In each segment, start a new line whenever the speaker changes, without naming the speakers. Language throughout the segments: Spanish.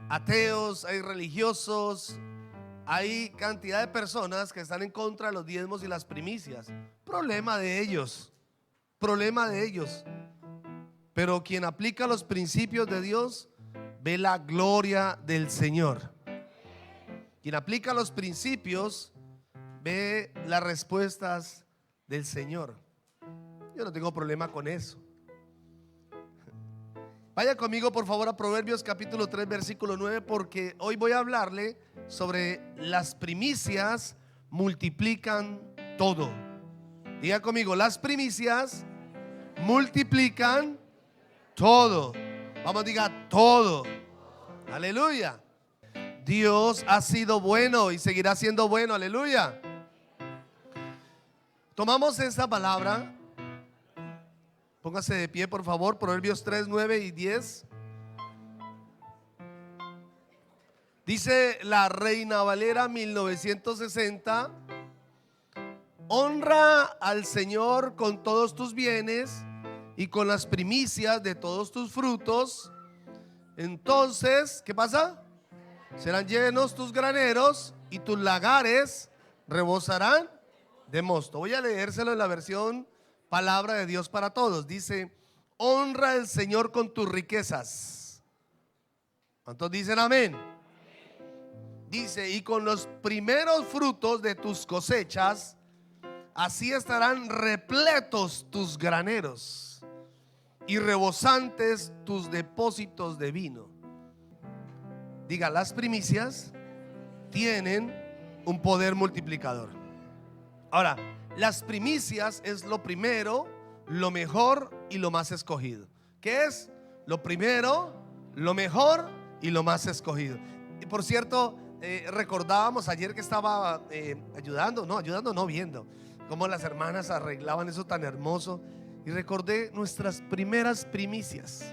ateos, hay religiosos, hay cantidad de personas que están en contra de los diezmos y las primicias. Problema de ellos, problema de ellos. Pero quien aplica los principios de Dios ve la gloria del Señor. Quien aplica los principios ve las respuestas del Señor. Yo no tengo problema con eso. Vaya conmigo por favor a Proverbios capítulo 3 versículo 9, porque hoy voy a hablarle sobre las primicias multiplican todo. Diga conmigo, las primicias multiplican todo. Vamos, diga todo. Aleluya. Dios ha sido bueno y seguirá siendo bueno. Aleluya. Tomamos esta palabra. Póngase de pie por favor. Proverbios 3, 9 y 10. Dice la Reina Valera 1960: honra al Señor con todos tus bienes y con las primicias de todos tus frutos. Entonces, ¿qué pasa? Serán llenos tus graneros y tus lagares rebosarán de mosto. Voy a leérselo en la versión Palabra de Dios para Todos. Dice: honra al Señor con tus riquezas. ¿Cuántos dicen amén? Dice: y con los primeros frutos de tus cosechas, así estarán repletos tus graneros y rebosantes tus depósitos de vino. Diga, las primicias tienen un poder multiplicador. Ahora, las primicias es lo primero, lo mejor y lo más escogido. ¿Qué es? Lo primero, lo mejor y lo más escogido. Y por cierto, recordábamos ayer que estaba viendo cómo las hermanas arreglaban eso tan hermoso. Y recordé nuestras primeras primicias.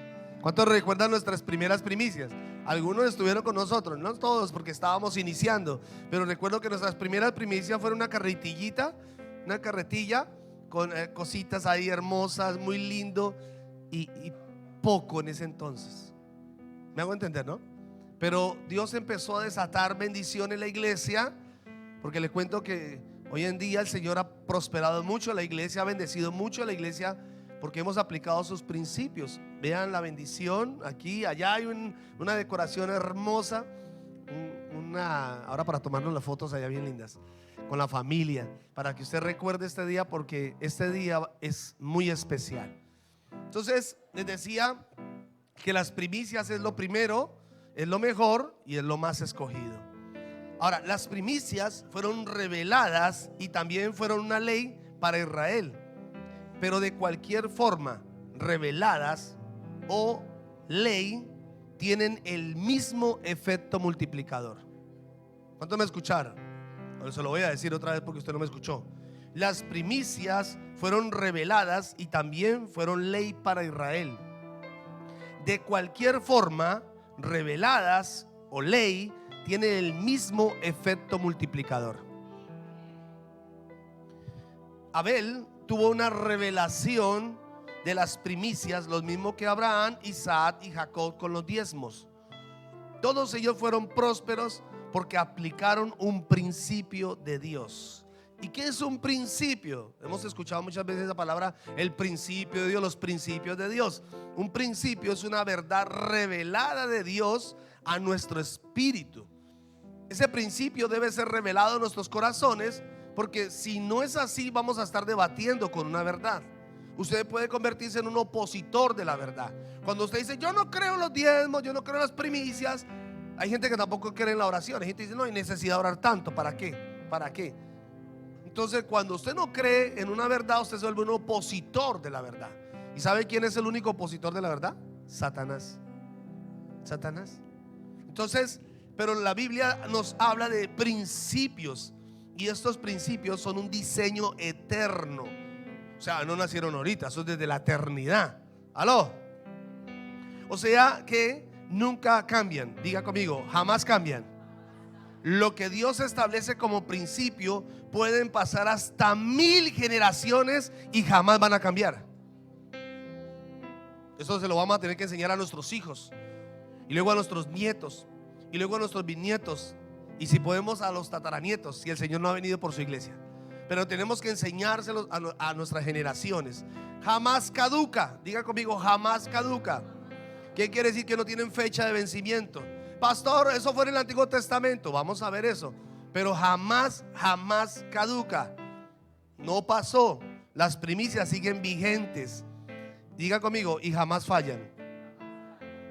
¿Cuántos recuerdan nuestras primeras primicias? Algunos estuvieron con nosotros, no todos porque estábamos iniciando, pero recuerdo que nuestras primeras primicias fueron una carretilla con cositas ahí hermosas, muy lindo y poco en ese entonces. ¿Me hago entender, no? Pero Dios empezó a desatar bendición en la iglesia, porque le cuento que hoy en día el Señor ha prosperado mucho, la iglesia ha bendecido mucho a la iglesia porque hemos aplicado sus principios. Vean la bendición aquí, allá hay una decoración hermosa, ahora para tomarnos las fotos allá bien lindas con la familia, para que usted recuerde este día, porque este día es muy especial. Entonces les decía que las primicias es lo primero, es lo mejor y es lo más escogido. Ahora, las primicias fueron reveladas y también fueron una ley para Israel, pero de cualquier forma, reveladas o ley tienen el mismo efecto multiplicador. ¿Cuántos me escucharon? Ahora se lo voy a decir otra vez porque usted no me escuchó. Las primicias fueron reveladas y también fueron ley para Israel. De cualquier forma, reveladas o ley tienen el mismo efecto multiplicador. Abel tuvo una revelación de las primicias, lo mismo que Abraham, Isaac y Jacob con los diezmos. Todos ellos fueron prósperos porque aplicaron un principio de Dios. ¿Y qué es un principio? Hemos escuchado muchas veces esa palabra, el principio de Dios, los principios de Dios. Un principio es una verdad revelada de Dios a nuestro espíritu. Ese principio debe ser revelado en nuestros corazones, porque si no es así vamos a estar debatiendo con una verdad. Usted puede convertirse en un opositor de la verdad. Cuando usted dice: yo no creo en los diezmos, yo no creo en las primicias, hay gente que tampoco cree en la oración. Hay gente que dice: no hay necesidad de orar tanto, ¿para qué? ¿Para qué? Entonces, cuando usted no cree en una verdad, usted se vuelve un opositor de la verdad. ¿Y sabe quién es el único opositor de la verdad? Satanás. Satanás. Entonces, pero la Biblia nos habla de principios, y estos principios son un diseño eterno. O sea, no nacieron ahorita, eso es desde la eternidad. ¿Aló? O sea que nunca cambian. Diga conmigo, jamás cambian. Lo que Dios establece como principio pueden pasar hasta 1000 generaciones y jamás van a cambiar. Eso se lo vamos a tener que enseñar a nuestros hijos y luego a nuestros nietos. y luego a nuestros bisnietos, y si podemos a los tataranietos, si el Señor no ha venido por su iglesia. Pero tenemos que enseñárselos a nuestras generaciones. Jamás caduca. Diga conmigo, jamás caduca. ¿Qué quiere decir? Que no tienen fecha de vencimiento. Pastor, eso fue en el Antiguo Testamento. Vamos a ver eso. Pero jamás caduca. No pasó. Las primicias siguen vigentes. Diga conmigo, y jamás fallan.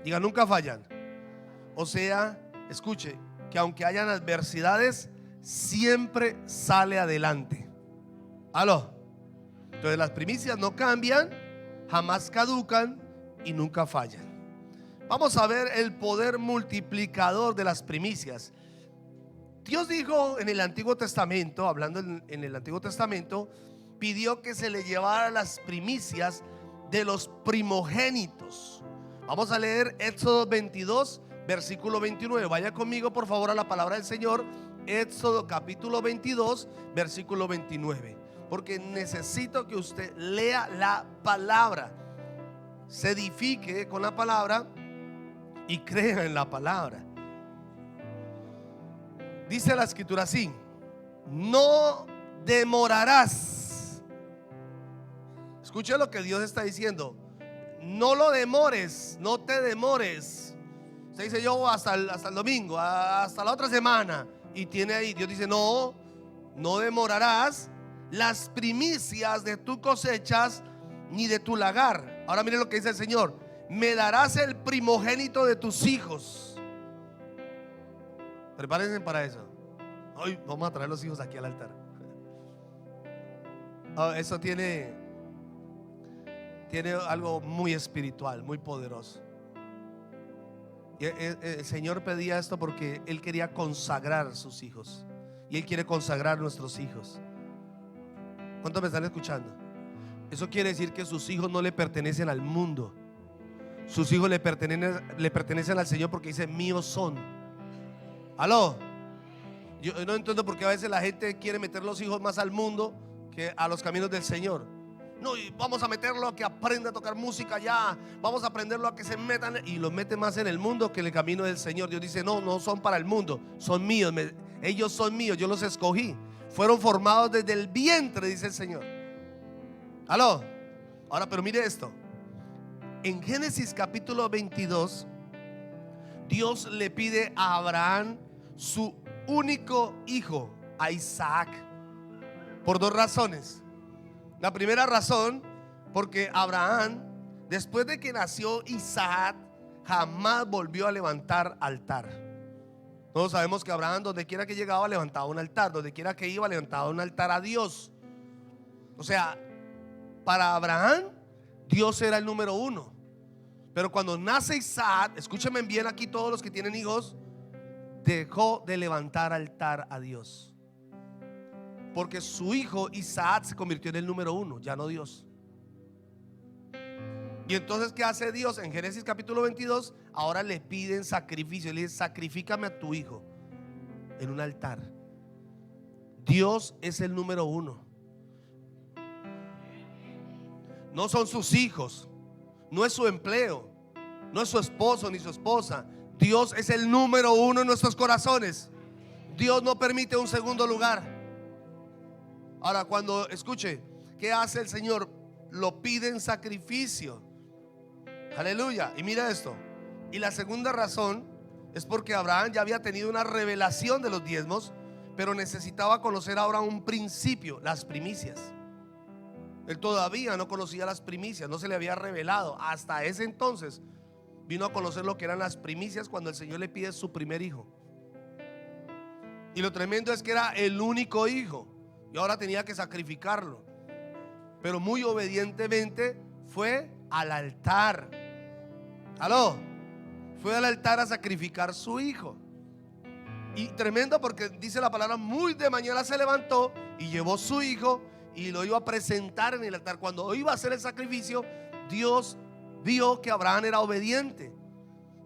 Diga, nunca fallan. O sea, escuche, que aunque hayan adversidades, siempre sale adelante. ¿Aló? Entonces las primicias no cambian, jamás caducan y nunca fallan. Vamos a ver el poder multiplicador de las primicias. Dios dijo en el Antiguo Testamento, hablando en el Antiguo Testamento, pidió que se le llevara las primicias de los primogénitos. Vamos a leer Éxodo 22, versículo 29. Vaya conmigo por favor a la palabra del Señor. Éxodo capítulo 22, versículo 29. Porque necesito que usted lea la palabra, se edifique con la palabra y crea en la palabra. Dice la escritura así: no demorarás. Escuche lo que Dios está diciendo. No lo demores, no te demores. Usted dice, yo hasta el domingo, hasta la otra semana. Y tiene ahí, Dios dice, no demorarás las primicias de tus cosechas ni de tu lagar. Ahora mire lo que dice el Señor: me darás el primogénito de tus hijos. Prepárense para eso. Hoy vamos a traer los hijos aquí al altar. Eso tiene algo muy espiritual, muy poderoso. Y el Señor pedía esto porque Él quería consagrar sus hijos. Y Él quiere consagrar nuestros hijos. ¿Cuántos me están escuchando? Eso quiere decir que sus hijos no le pertenecen al mundo. Sus hijos le pertenecen al Señor, porque dice, míos son. ¿Aló? Yo no entiendo por qué a veces la gente quiere meter los hijos más al mundo que a los caminos del Señor. No, y vamos a meterlo a que aprenda a tocar música ya. Vamos a aprenderlo a que se metan. Y los mete más en el mundo que en el camino del Señor. Dios dice, no son para el mundo, son míos. Ellos son míos, yo los escogí. Fueron formados desde el vientre, dice el Señor. ¿Aló? Ahora, pero mire esto. En Génesis capítulo 22, Dios le pide a Abraham su único hijo, a Isaac, por dos razones. La primera razón, porque Abraham, después de que nació Isaac, jamás volvió a levantar altar. Todos sabemos que Abraham, donde quiera que llegaba, levantaba un altar. Donde quiera que iba, levantaba un altar a Dios. O sea, para Abraham, Dios era el número uno. Pero cuando nace Isaac, escúchenme bien aquí todos los que tienen hijos, dejó de levantar altar a Dios. Porque su hijo Isaac se convirtió en el número uno, ya no Dios. Y entonces, ¿qué hace Dios? En Génesis capítulo 22, ahora le piden sacrificio. Le dice, sacrifícame a tu hijo en un altar. Dios es el número uno. No son sus hijos, no es su empleo, no es su esposo ni su esposa. Dios es el número uno en nuestros corazones. Dios no permite un segundo lugar. Ahora, cuando escuche, ¿qué hace el Señor? Lo pide en sacrificio. Aleluya. Y mira esto. Y la segunda razón es porque Abraham ya había tenido una revelación de los diezmos, pero necesitaba conocer ahora un principio, las primicias. Él todavía no conocía las primicias, no se le había revelado. Hasta ese entonces vino a conocer lo que eran las primicias cuando el Señor le pide su primer hijo. Y lo tremendo es que era el único hijo y ahora tenía que sacrificarlo. Pero muy obedientemente fue al altar. ¿Aló? Fue al altar a sacrificar su hijo. Y tremendo porque dice la palabra, muy de mañana se levantó y llevó su hijo y lo iba a presentar en el altar. Cuando iba a hacer el sacrificio, Dios vio que Abraham era obediente.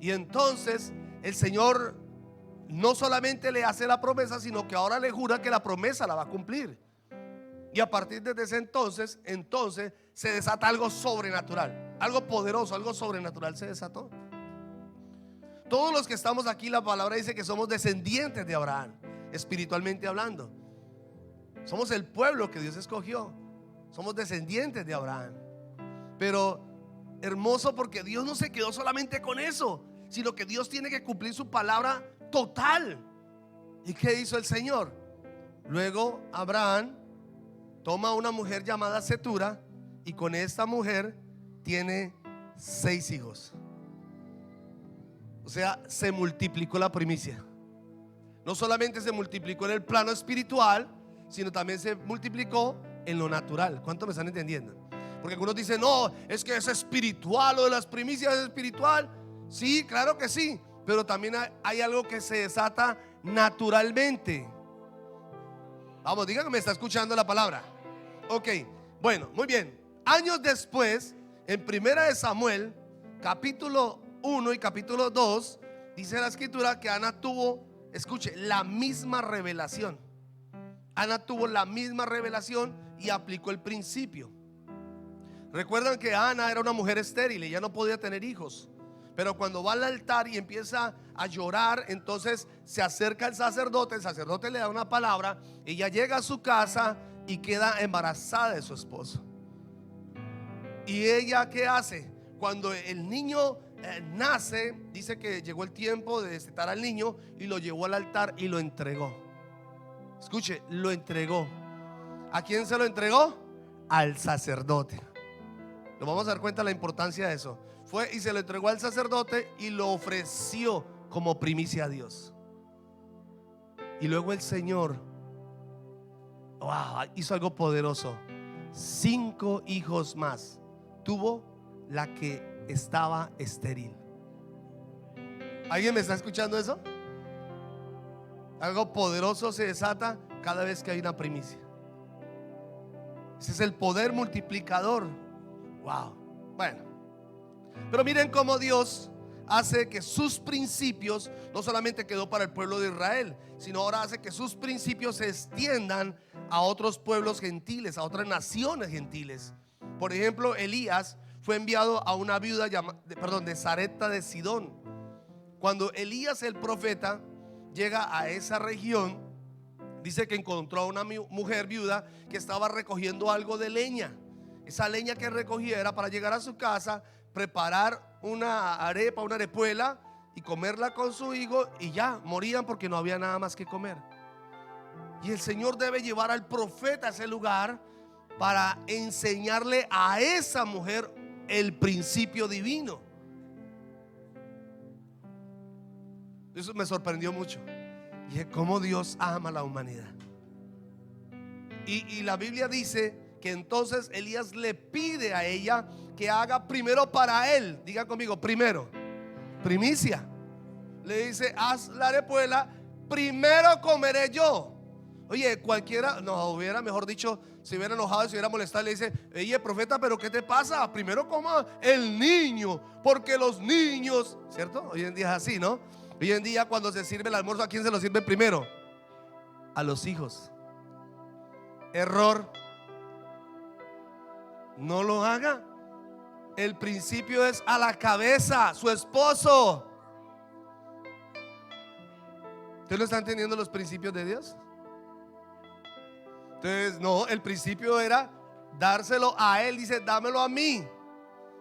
Y entonces el Señor no solamente le hace la promesa, sino que ahora le jura que la promesa la va a cumplir. Y a partir de ese entonces se desata algo sobrenatural, algo poderoso, algo sobrenatural se desató. Todos los que estamos aquí, la palabra dice que somos descendientes de Abraham, espiritualmente hablando. Somos el pueblo que Dios escogió. Somos descendientes de Abraham. Pero hermoso, porque Dios no se quedó solamente con eso, sino que Dios tiene que cumplir su palabra total. ¿Y qué hizo el Señor? Luego Abraham toma una mujer llamada Cetura, y con esta mujer tiene 6 hijos. O sea, se multiplicó la primicia. No solamente se multiplicó en el plano espiritual, sino también se multiplicó en lo natural. ¿Cuánto me están entendiendo? Porque algunos dicen, no, es que es espiritual, lo de las primicias es espiritual. Sí, claro que sí, pero también hay algo que se desata naturalmente. Vamos, digan que me está escuchando la palabra. Ok, bueno, muy bien. Años después, en 1 Samuel, capítulo 1 y capítulo 2, dice la escritura que Ana tuvo, escuche, la misma revelación. Ana tuvo la misma revelación y aplicó el principio. Recuerdan que Ana era una mujer estéril, ella no podía tener hijos. Pero cuando va al altar y empieza a llorar, entonces se acerca el sacerdote le da una palabra, ella llega a su casa y queda embarazada de su esposo. ¿Y ella qué hace? Cuando el niño nace, dice que llegó el tiempo de destetar al niño y lo llevó al altar y lo entregó. Escuche, lo entregó. ¿A quién se lo entregó? Al sacerdote. Nos vamos a dar cuenta de la importancia de eso. Fue y se lo entregó al sacerdote y lo ofreció como primicia a Dios. Y luego el Señor, wow, hizo algo poderoso. 5 hijos más tuvo la que estaba estéril. ¿Alguien me está escuchando eso? Algo poderoso se desata cada vez que hay una primicia. Ese es el poder multiplicador. Wow. Bueno, pero miren cómo Dios hace que sus principios no solamente quedó para el pueblo de Israel, sino ahora hace que sus principios se extiendan a otros pueblos gentiles, a otras naciones gentiles. Por ejemplo, Elías fue enviado a una viuda de Sarepta de Sidón. Cuando Elías el profeta llega a esa región, dice que encontró a una mujer viuda que estaba recogiendo algo de leña. Esa leña que recogía era para llegar a su casa, preparar una arepa, una arepuela y comerla con su hijo, y ya morían porque no había nada más que comer. Y el Señor debe llevar al profeta a ese lugar para enseñarle a esa mujer el principio divino. Eso me sorprendió mucho. Y dije, cómo Dios ama a la humanidad. Y la Biblia dice que entonces Elías le pide a ella que haga primero para él. Diga conmigo, primero, primicia. Le dice, haz la arepuela, primero comeré yo. Oye, cualquiera no hubiera, mejor dicho, se hubiera enojado, se hubiera molestado. Le dice, oye, profeta, pero ¿qué te pasa? Primero coma el niño, porque los niños, ¿cierto? Hoy en día es así, ¿no? Hoy en día cuando se sirve el almuerzo, ¿a quién se lo sirve primero? A los hijos. Error. No lo haga. El principio es a la cabeza, su esposo. ¿Ustedes no están entendiendo los principios de Dios? Entonces, no, el principio era dárselo a él. Dice, dámelo a mí.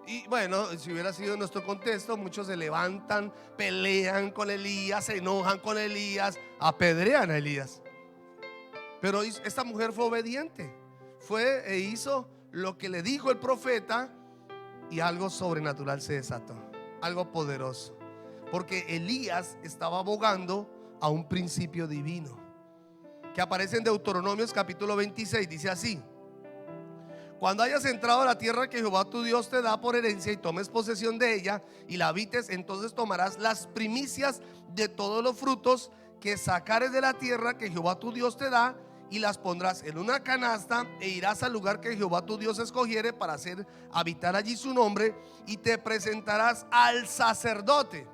Y bueno, si hubiera sido en nuestro contexto, muchos se levantan, pelean con Elías, se enojan con Elías, apedrean a Elías. Pero esta mujer fue obediente, fue e hizo lo que le dijo el profeta, y algo sobrenatural se desató, algo poderoso, porque Elías estaba abogando a un principio divino que aparece en Deuteronomios capítulo 26. Dice así: cuando hayas entrado a la tierra que Jehová tu Dios te da por herencia y tomes posesión de ella y la habites, entonces tomarás las primicias de todos los frutos que sacares de la tierra que Jehová tu Dios te da, y las pondrás en una canasta e irás al lugar que Jehová tu Dios escogiere para hacer habitar allí su nombre, y te presentarás al sacerdote.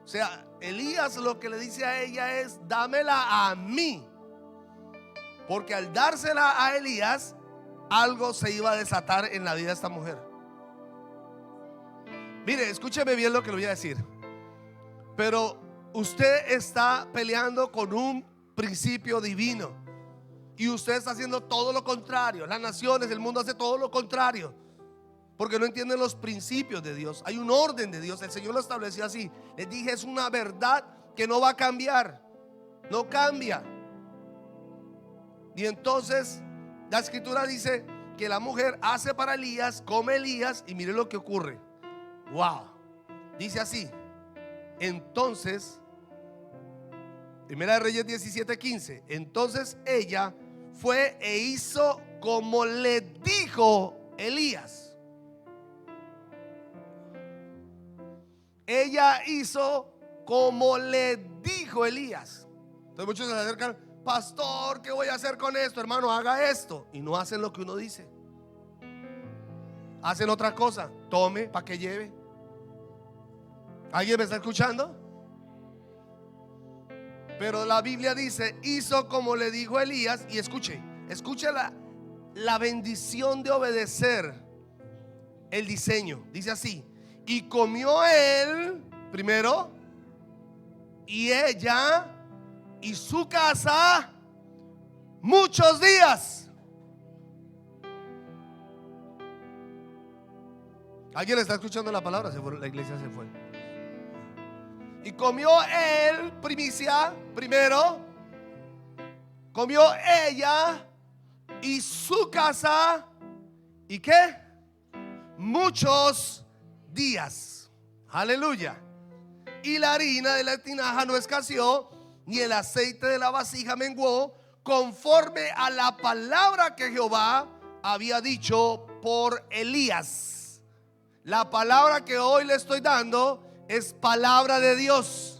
O sea, Elías lo que le dice a ella es: dámela a mí, porque al dársela a Elías, algo se iba a desatar en la vida de esta mujer. Mire, escúcheme bien lo que le voy a decir. Pero usted está peleando con un principio divino y usted está haciendo todo lo contrario. Las naciones, el mundo hace todo lo contrario porque no entienden los principios de Dios. Hay un orden de Dios, el Señor lo estableció así. Les dije, es una verdad que no va a cambiar, no cambia. Y entonces la escritura dice que la mujer hace para Elías, come Elías, y mire lo que ocurre. Wow, dice así. Entonces, Primera de Reyes 17:15. Entonces ella fue e hizo como le dijo Elías. Ella hizo como le dijo Elías. Entonces muchos se acercan: pastor, ¿qué voy a hacer con esto? Hermano, haga esto. Y no hacen lo que uno dice. Hacen otra cosa. Tome para que lleve. ¿Alguien me está escuchando? Pero la Biblia dice: hizo como le dijo Elías. Y escuche la bendición de obedecer el diseño. Dice así: y comió él primero, y ella y su casa muchos días. ¿Alguien está escuchando la palabra? Se fue, la iglesia se fue. Y comió él, primicia, primero. Comió ella y su casa. ¿Y qué? Muchos días. Aleluya. Y la harina de la tinaja no escaseó, ni el aceite de la vasija menguó, conforme a la palabra que Jehová había dicho por Elías. La palabra que hoy le estoy dando es palabra de Dios.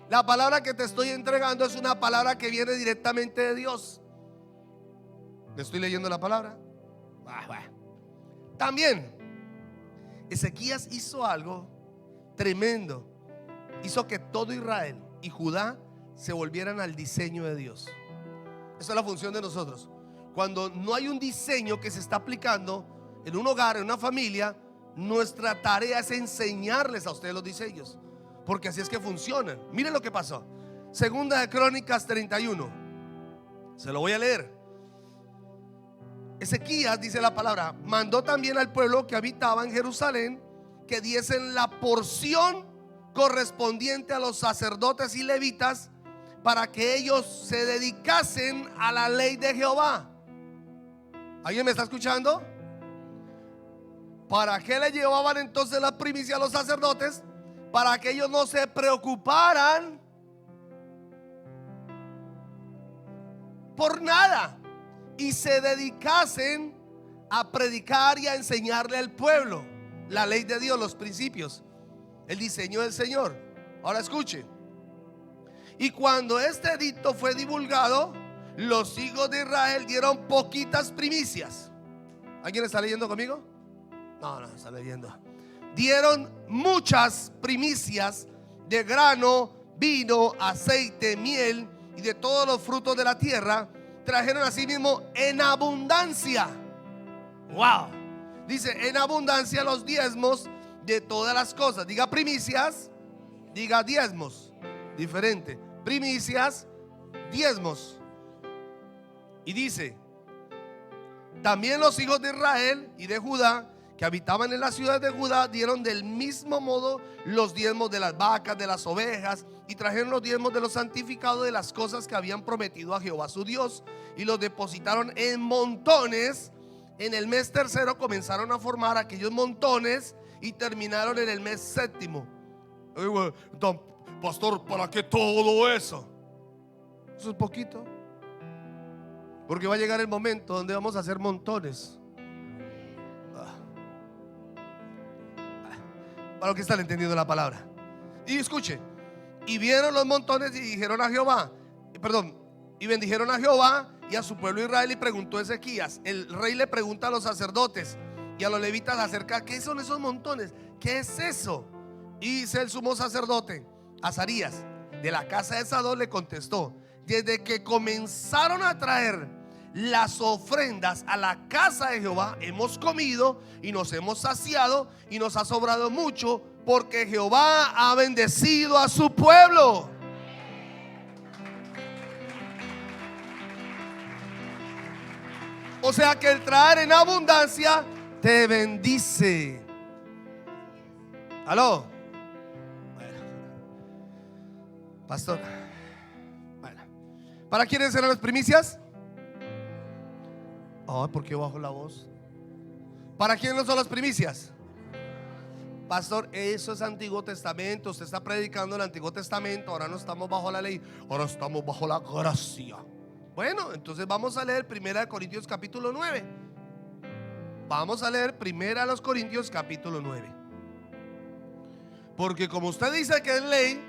La palabra que te estoy entregando es una palabra que viene directamente de Dios. ¿Le estoy leyendo la palabra? También Ezequías hizo algo tremendo. Hizo que todo Israel y Judá se volvieran al diseño de Dios. Esa es la función de nosotros. Cuando no hay un diseño que se está aplicando en un hogar, en una familia, nuestra tarea es enseñarles a ustedes los diseños, porque así es que funcionan. Miren lo que pasó. Segunda de Crónicas 31. Se lo voy a leer. Ezequías, dice la palabra, mandó también al pueblo que habitaba en Jerusalén que diesen la porción correspondiente a los sacerdotes y levitas, para que ellos se dedicasen a la ley de Jehová. ¿Alguien me está escuchando? ¿Para qué le llevaban entonces la primicia a los sacerdotes? Para que ellos no se preocuparan por nada y se dedicasen a predicar y a enseñarle al pueblo la ley de Dios, los principios, el diseño del Señor. Ahora escuche. Y cuando este edicto fue divulgado, los hijos de Israel dieron poquitas primicias. ¿Alguien está leyendo conmigo? No, está leyendo. Dieron muchas primicias de grano, vino, aceite, miel y de todos los frutos de la tierra. Trajeron a sí mismo en abundancia. Wow. Dice en abundancia los diezmos de todas las cosas. Diga primicias, diga diezmos. Diferente. Primicias, diezmos. Y dice: también los hijos de Israel y de Judá que habitaban en las ciudades de Judá dieron del mismo modo los diezmos de las vacas, de las ovejas, y trajeron los diezmos de los santificados de las cosas que habían prometido a Jehová su Dios, y los depositaron en montones. En el mes tercero comenzaron a formar aquellos montones y terminaron en el mes séptimo. Pastor, ¿para qué todo eso? Eso es poquito, porque va a llegar el momento donde vamos a hacer montones. Para los que están entendiendo la palabra. Y escuche: y vieron los montones y dijeron a Jehová, y bendijeron a Jehová y a su pueblo Israel. Y preguntó Ezequías, el rey le pregunta a los sacerdotes y a los levitas acerca: ¿qué son esos montones? ¿Qué es eso? Y dice el sumo sacerdote Azarías de la casa de Sadok, le contestó: desde que comenzaron a traer las ofrendas a la casa de Jehová, hemos comido y nos hemos saciado y nos ha sobrado mucho, porque Jehová ha bendecido a su pueblo. O sea que el traer en abundancia te bendice. ¿Aló? Bueno. Pastor. Bueno. ¿Para quiénes eran las primicias? ¿Por qué bajo la voz? ¿Para quiénes no son las primicias? Pastor, eso es Antiguo Testamento. Usted está predicando el Antiguo Testamento. Ahora no estamos bajo la ley, ahora estamos bajo la gracia. Bueno, entonces vamos a leer 1 Corintios capítulo 9. Vamos a leer 1 Corintios capítulo 9. Porque como usted dice que es ley,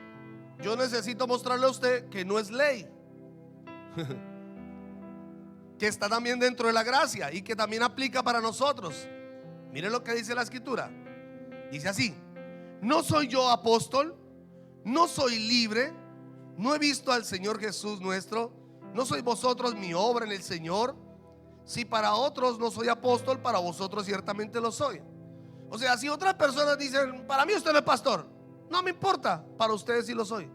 yo necesito mostrarle a usted que no es ley. Que está también dentro de la gracia y que también aplica para nosotros. Mire lo que dice la escritura. Dice así: no soy yo apóstol, no soy libre, no he visto al Señor Jesús nuestro, no sois vosotros mi obra en el Señor. Si para otros no soy apóstol, para vosotros ciertamente lo soy. O sea, si otras personas dicen, para mí usted no es pastor, no me importa, para ustedes sí lo soy.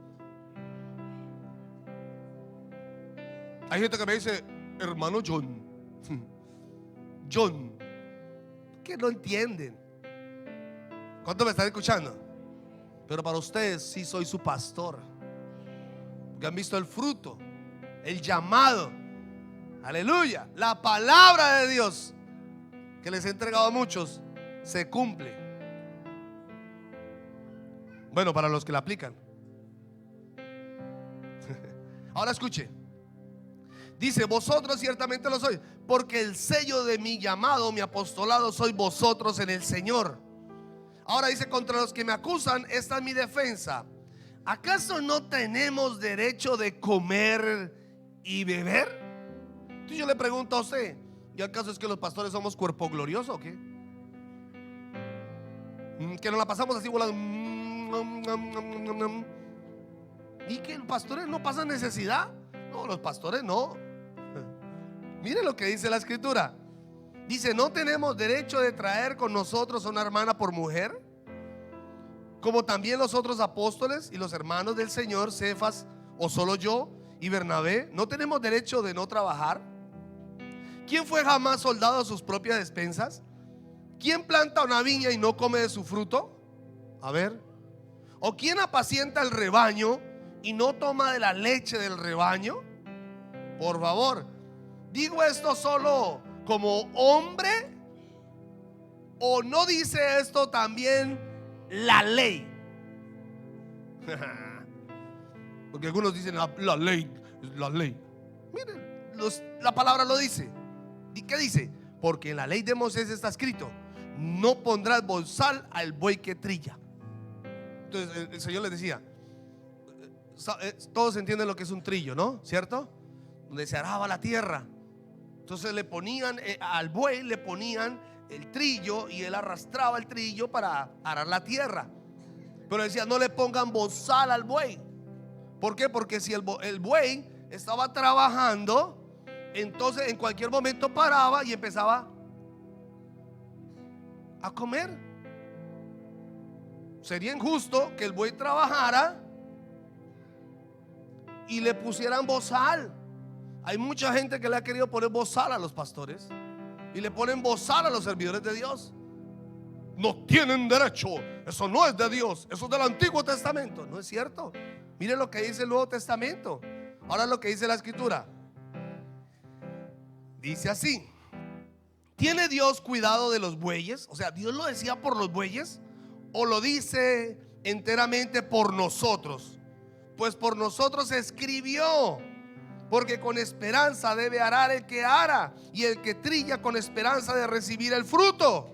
Hay gente que me dice, hermano John, John, que no entienden. ¿Cuántos me están escuchando? Pero para ustedes sí soy su pastor, que han visto el fruto, el llamado, aleluya, la palabra de Dios que les he entregado a muchos se cumple. Bueno, para los que la aplican. Ahora escuche. Dice, vosotros ciertamente lo sois, porque el sello de mi llamado, mi apostolado, sois vosotros en el Señor. Ahora dice, contra los que me acusan, esta es mi defensa. ¿Acaso no tenemos derecho de comer y beber? Entonces yo le pregunto a usted, ¿y acaso es que los pastores somos cuerpo glorioso o qué? Que nos la pasamos así volando. ¿Y que los pastores no pasan necesidad? No, los pastores no. Mire lo que dice la escritura. Dice, ¿no tenemos derecho de traer con nosotros a una hermana por mujer? Como también los otros apóstoles y los hermanos del Señor, Cefas, o solo yo y Bernabé, ¿no tenemos derecho de no trabajar? ¿Quién fue jamás soldado a sus propias despensas? ¿Quién planta una viña y no come de su fruto? A ver. ¿O quién apacienta el rebaño y no toma de la leche del rebaño? Por favor, ¿digo esto solo como hombre? ¿O no dice esto también la ley? Porque algunos dicen la ley. Miren, la palabra lo dice. ¿Y qué dice? Porque en la ley de Moisés está escrito, no pondrás bozal al buey que trilla. Entonces el Señor les decía, todos entienden lo que es un trillo, ¿no? ¿Cierto? Donde se araba la tierra. Entonces le ponían al buey, le ponían el trillo y él arrastraba el trillo para arar la tierra. Pero decía, no le pongan bozal al buey. ¿Por qué? Porque si el buey estaba trabajando, entonces en cualquier momento paraba y empezaba a comer. Sería injusto que el buey trabajara y le pusieran bozal. Hay mucha gente que le ha querido poner bozal a los pastores y le ponen bozal a los servidores de Dios. No tienen derecho, eso no es de Dios, eso es del Antiguo Testamento. No es cierto. Mire lo que dice el Nuevo Testamento. Ahora lo que dice la escritura. Dice así: ¿tiene Dios cuidado de los bueyes? O sea, ¿Dios lo decía por los bueyes o lo dice enteramente por nosotros? Pues por nosotros escribió, porque con esperanza debe arar el que ara, y el que trilla con esperanza de recibir el fruto.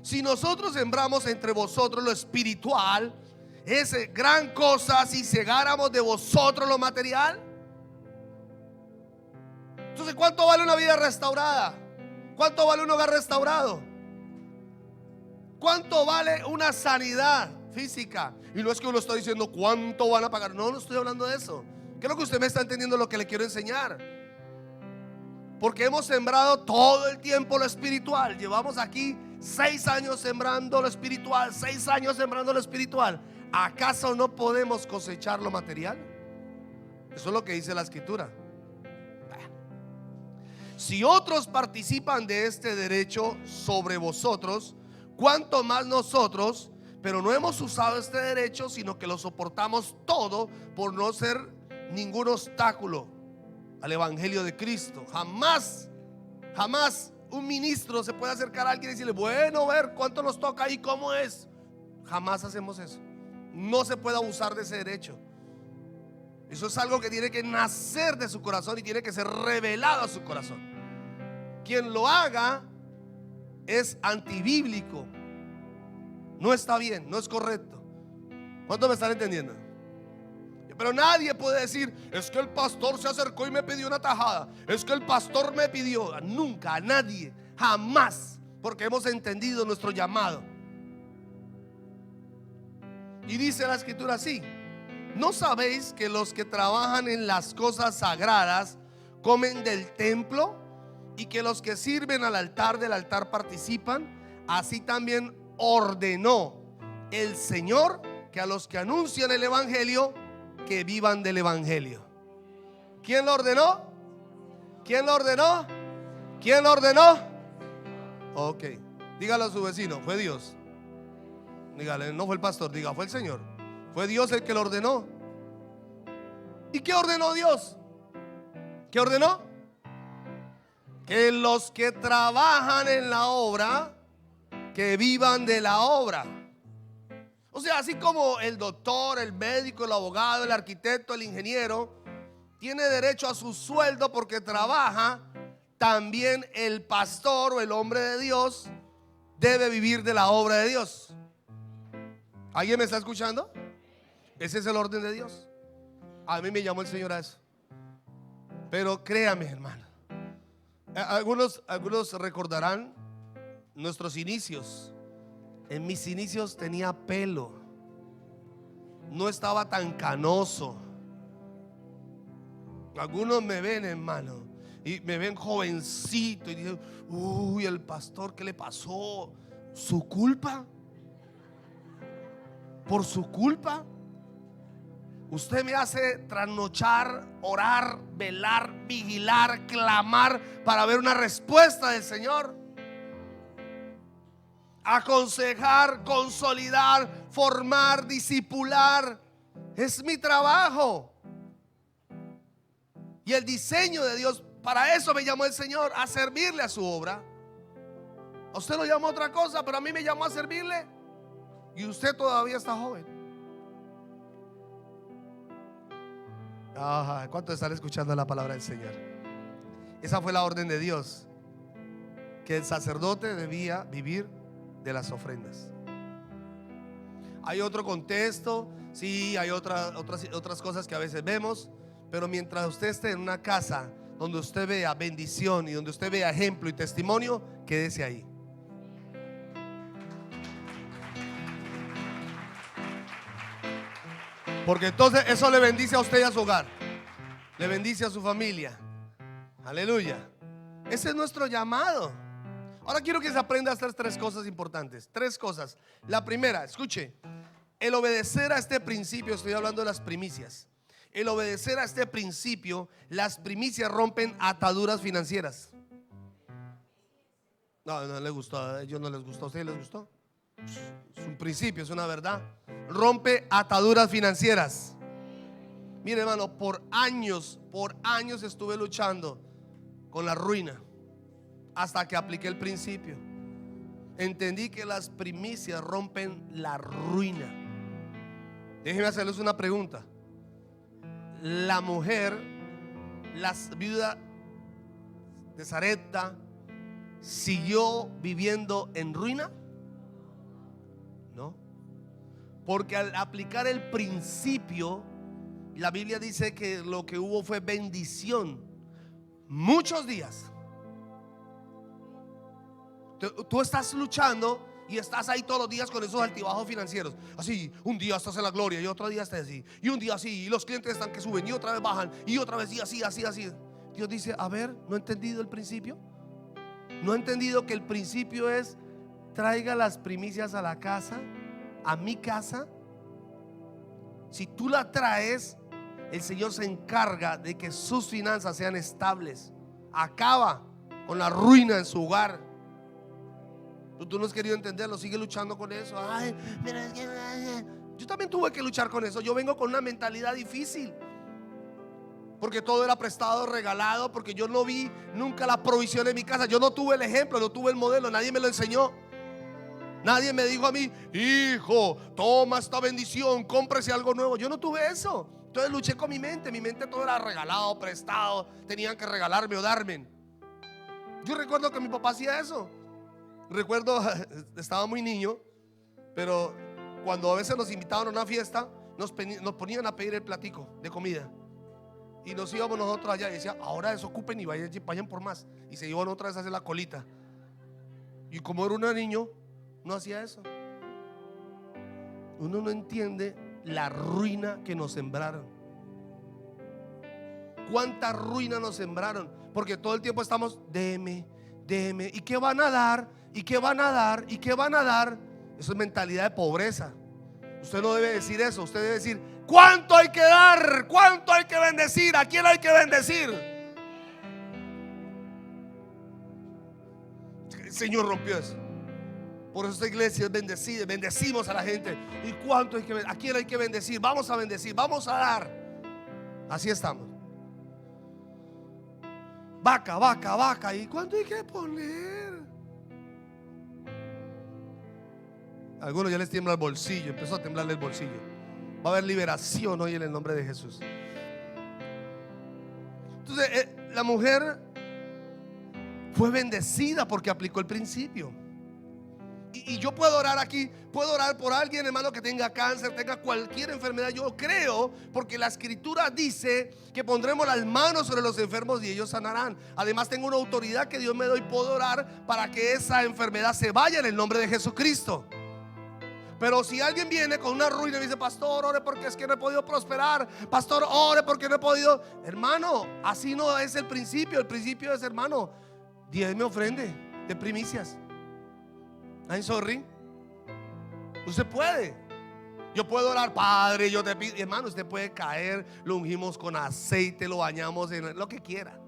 Si nosotros sembramos entre vosotros lo espiritual, es gran cosa si segáramos de vosotros lo material. Entonces, ¿cuánto vale una vida restaurada? ¿Cuánto vale un hogar restaurado? ¿Cuánto vale una sanidad física? Y no es que uno está diciendo cuánto van a pagar. No, no estoy hablando de eso. Creo que usted me está entendiendo lo que le quiero enseñar. Porque hemos sembrado todo el tiempo lo espiritual. Llevamos aquí 6 años sembrando lo espiritual, 6 años sembrando lo espiritual. ¿Acaso no podemos cosechar lo material? Eso es lo que dice la escritura. Si otros participan de este derecho sobre vosotros, ¿cuánto más nosotros? Pero no hemos usado este derecho, sino que lo soportamos todo por no ser ningún obstáculo al evangelio de Cristo. Jamás un ministro se puede acercar a alguien y decirle: bueno, ver cuánto nos toca y cómo es. Jamás hacemos eso. No se puede abusar de ese derecho. Eso es algo que tiene que nacer de su corazón y tiene que ser revelado a su corazón. Quien lo haga es antibíblico. No está bien, no es correcto. ¿Cuántos me están entendiendo? Pero nadie puede decir: es que el pastor se acercó y me pidió una tajada, es que el pastor me pidió. Nunca, a nadie, jamás, porque hemos entendido nuestro llamado. Y dice la escritura así: ¿no sabéis que los que trabajan en las cosas sagradas comen del templo, y que los que sirven al altar del altar participan? Así también ordenó el Señor que a los que anuncian el evangelio, que vivan del evangelio. ¿Quién lo ordenó? ¿Quién lo ordenó? ¿Quién lo ordenó? Ok, dígalo a su vecino: fue Dios. Dígale: no fue el pastor. Diga: fue el Señor. Fue Dios el que lo ordenó. ¿Y qué ordenó Dios? ¿Qué ordenó? Que los que trabajan en la obra, que vivan de la obra. O sea, así como el doctor, el médico, el abogado, el arquitecto, el ingeniero tiene derecho a su sueldo porque trabaja, también el pastor o el hombre de Dios debe vivir de la obra de Dios. ¿Alguien me está escuchando? Ese es el orden de Dios. A mí me llamó el Señor a eso. Pero créame, hermano, algunos recordarán nuestros inicios. En mis inicios tenía pelo, no estaba tan canoso. Algunos me ven, hermano, y me ven jovencito y dicen: uy, el pastor, ¿qué le pasó? ¿Su culpa? ¿Por su culpa? Usted me hace trasnochar, orar, velar, vigilar, clamar para ver una respuesta del Señor. Aconsejar, consolidar, formar, discipular. Es mi trabajo. Y el diseño de Dios, para eso me llamó el Señor, a servirle a su obra. A usted lo llamó a otra cosa, pero a mí me llamó a servirle. Y usted todavía está joven. ¿Cuántos están escuchando la palabra del Señor? Esa fue la orden de Dios, que el sacerdote debía vivir de las ofrendas. Hay otro contexto, sí, hay otras cosas que a veces vemos, pero mientras usted esté en una casa donde usted vea bendición y donde usted vea ejemplo y testimonio, quédese ahí. Porque entonces eso le bendice a usted y a su hogar, le bendice a su familia. Aleluya. Ese es nuestro llamado. Ahora quiero que se aprenda a hacer 3 cosas importantes. 3 cosas. La primera, escuche: el obedecer a este principio. Estoy hablando de las primicias. El obedecer a este principio, las primicias rompen ataduras financieras. No les gustó, a ellos no les gustó. ¿A ustedes les gustó? Es un principio, es una verdad. Rompe ataduras financieras. Mire, hermano, por años estuve luchando con la ruina, hasta que apliqué el principio. Entendí que las primicias rompen la ruina. Déjenme hacerles una pregunta. La mujer, la viuda de Sarepta, ¿siguió viviendo en ruina? No, porque al aplicar el principio, la Biblia dice que lo que hubo fue bendición. Muchos días. Tú estás luchando y estás ahí todos los días con esos altibajos financieros. Así, un día estás en la gloria y otro día estás así, y un día así, y los clientes están que suben y otra vez bajan, y otra vez y así. Dios dice, a ver, ¿no he entendido el principio? ¿No he entendido que el principio es traiga las primicias a la casa, a mi casa? Si tú la traes, el Señor se encarga de que sus finanzas sean estables. Acaba con la ruina en su hogar. Tú no has querido entenderlo, sigue luchando con eso. Ay, pero es que yo también tuve que luchar con eso. Yo vengo con una mentalidad difícil, porque todo era prestado, regalado, porque yo no vi nunca la provisión en mi casa. Yo no tuve el ejemplo, no tuve el modelo, nadie me lo enseñó. Nadie me dijo a mí, hijo, toma esta bendición, cómprese algo nuevo. Yo no tuve eso. Entonces luché con mi mente todo era regalado, prestado. Tenían que regalarme o darme. Yo recuerdo que mi papá hacía eso. Recuerdo, estaba muy niño, pero cuando a veces nos invitaban a una fiesta, nos ponían a pedir el platico de comida. Y nos íbamos nosotros allá y decía, ahora desocupen y vayan por más. Y se iban otra vez a hacer la colita. Y como era un niño, no hacía eso. Uno no entiende la ruina que nos sembraron. Cuánta ruina nos sembraron, porque todo el tiempo estamos, deme. ¿Y qué van a dar? ¿Y qué van a dar? ¿Y qué van a dar? Eso es mentalidad de pobreza. Usted no debe decir eso. Usted debe decir, ¿cuánto hay que dar? ¿Cuánto hay que bendecir? ¿A quién hay que bendecir? El Señor rompió eso. Por eso esta iglesia es bendecida. Bendecimos a la gente. ¿Y cuánto hay que bendecir? ¿A quién hay que bendecir? Vamos a bendecir, vamos a dar. Así estamos. Vaca. ¿Y cuánto hay que poner? A algunos ya les tiembla el bolsillo. Empezó a temblarle el bolsillo. Va a haber liberación hoy en el nombre de Jesús. Entonces la mujer fue bendecida porque aplicó el principio. Y yo puedo orar aquí, puedo orar por alguien, hermano, que tenga cáncer, tenga cualquier enfermedad. Yo creo, porque la escritura dice que pondremos las manos sobre los enfermos y ellos sanarán. Además tengo una autoridad que Dios me da y puedo orar para que esa enfermedad se vaya en el nombre de Jesucristo. Pero si alguien viene con una ruina y dice, pastor, ore porque es que no he podido prosperar. Pastor, ore porque no he podido. Hermano, así no es el principio. El principio es, hermano, diezme ofrende de primicias. I'm sorry. Usted puede. Yo puedo orar, Padre, yo te pido. Hermano, usted puede caer, lo ungimos con aceite, lo bañamos en lo que quiera.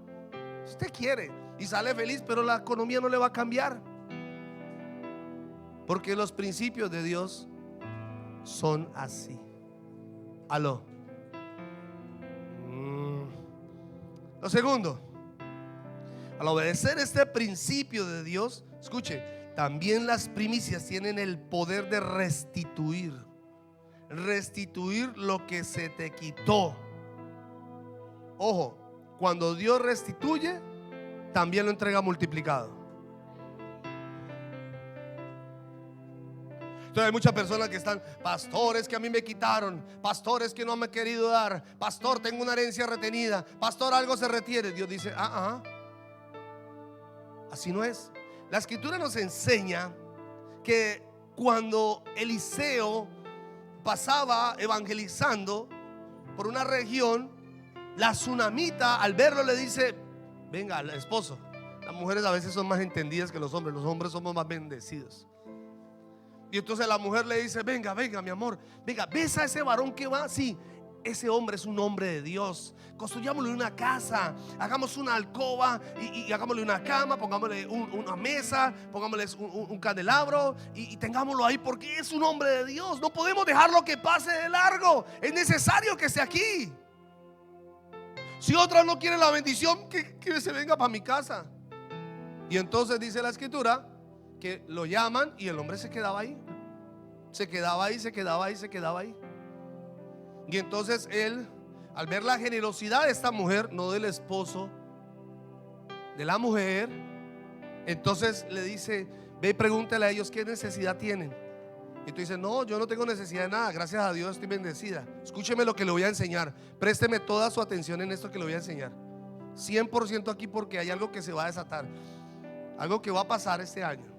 Si usted quiere y sale feliz, pero la economía no le va a cambiar. Porque los principios de Dios son así. Aló. Lo segundo, al obedecer este principio de Dios, escuche, también las primicias tienen el poder de restituir lo que se te quitó. Ojo, cuando Dios restituye, también lo entrega multiplicado. Entonces hay muchas personas que están, pastores que a mí me quitaron, pastores que no me he querido dar, pastor, tengo una herencia retenida, pastor, algo se retiene. Dios dice, así no es. La escritura nos enseña que cuando Eliseo pasaba evangelizando por una región, la tsunamita al verlo le dice, venga, al esposo. Las mujeres a veces son más entendidas que los hombres somos más bendecidos. Y entonces la mujer le dice, venga mi amor, venga, ¿ves a ese varón que va? Sí, ese hombre es un hombre de Dios. Construyámosle una casa, hagamos una alcoba y hagámosle una cama, pongámosle una mesa, pongámosle un candelabro y tengámoslo ahí, porque es un hombre de Dios. No podemos dejarlo que pase de largo. Es necesario que esté aquí. Si otra no quiere la bendición, que se venga para mi casa. Y entonces dice la escritura que lo llaman y el hombre se quedaba ahí. Se quedaba ahí. Y entonces él, al ver la generosidad de esta mujer, no del esposo, de la mujer, entonces le dice, ve y pregúntale a ellos qué necesidad tienen. Y tú dices, no, yo no tengo necesidad de nada, gracias a Dios estoy bendecida. Escúcheme lo que le voy a enseñar. Présteme toda su atención en esto que le voy a enseñar. 100% aquí, porque hay algo que se va a desatar, algo que va a pasar este año.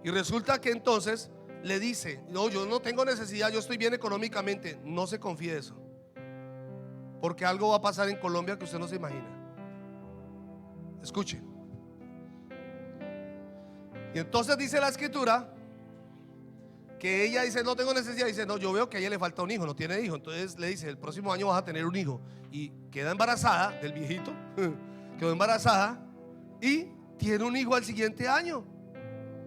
Y resulta que entonces le dice, no, yo no tengo necesidad, yo estoy bien económicamente. No se confíe de eso, porque algo va a pasar en Colombia que usted no se imagina. Escuche. Y entonces dice la escritura que ella dice: no tengo necesidad. Dice: no, yo veo que a ella le falta un hijo, no tiene hijo. Entonces le dice: el próximo año vas a tener un hijo. Y queda embarazada del viejito. Quedó embarazada y tiene un hijo al siguiente año.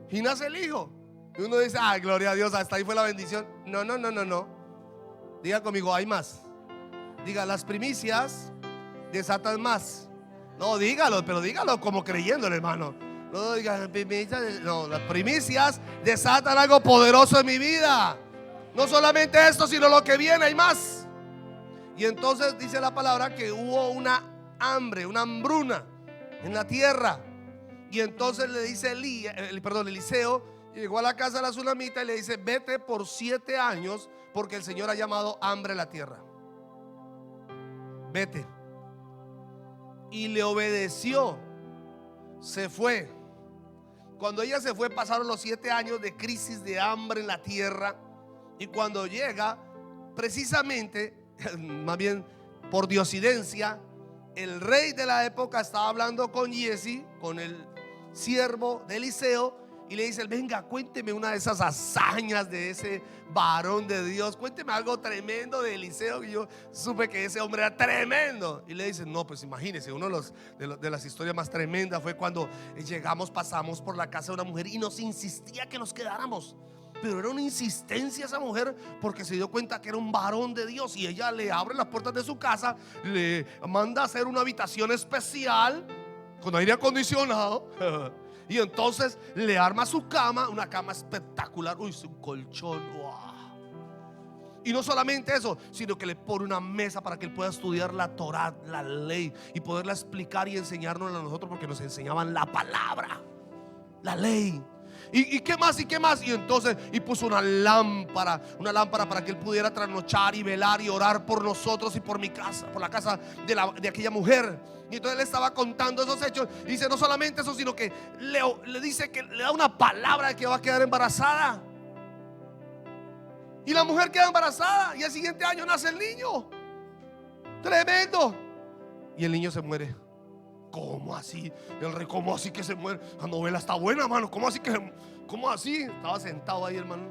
Y nace el hijo. Y uno dice: ay, gloria a Dios, hasta ahí fue la bendición. No, no, no, no, no. Diga conmigo: hay más. Diga: las primicias desatan más. No, dígalo, pero dígalo como creyéndole, hermano. No diga: no, las primicias desatan algo poderoso en mi vida. No solamente esto, sino lo que viene, hay más. Y entonces dice la palabra que hubo una hambre, una hambruna en la tierra. Y entonces le dice Eliseo llegó a la casa de la sunamita y le dice: vete por 7 años, porque el Señor ha llamado hambre a la tierra. Vete. Y le obedeció. Se fue. Cuando ella se fue, pasaron los 7 años de crisis, de hambre en la tierra. Y cuando llega, precisamente, más bien por diosidencia, el rey de la época estaba hablando con Giezi, con el siervo de Eliseo, y le dice: venga, cuénteme una de esas hazañas de ese varón de Dios, cuénteme algo tremendo de Eliseo, que yo supe que ese hombre era tremendo. Y le dice: no, pues imagínese, uno de las historias más tremendas fue cuando pasamos por la casa de una mujer y nos insistía que nos quedáramos. Pero era una insistencia esa mujer, porque se dio cuenta que era un varón de Dios. Y ella le abre las puertas de su casa, le manda a hacer una habitación especial con aire acondicionado. Y entonces le arma su cama, una cama espectacular. Uy, un colchón. Wow. Y no solamente eso, sino que le pone una mesa para que él pueda estudiar la Torá, la ley, y poderla explicar y enseñarnos a nosotros, porque nos enseñaban la palabra, la ley. ¿Y qué más? ¿Y qué más? Y entonces puso una lámpara para que él pudiera trasnochar y velar y orar por nosotros y por mi casa, por la casa de aquella mujer. Y entonces le estaba contando esos hechos. Y dice: no solamente eso, sino que le dice que le da una palabra de que va a quedar embarazada. Y la mujer queda embarazada, y al siguiente año nace el niño. Tremendo. Y el niño se muere. ¿Cómo así? El rey: ¿cómo así que se muere? La novela está buena, hermano. ¿Cómo así que? ¿Cómo así? Estaba sentado ahí, hermano.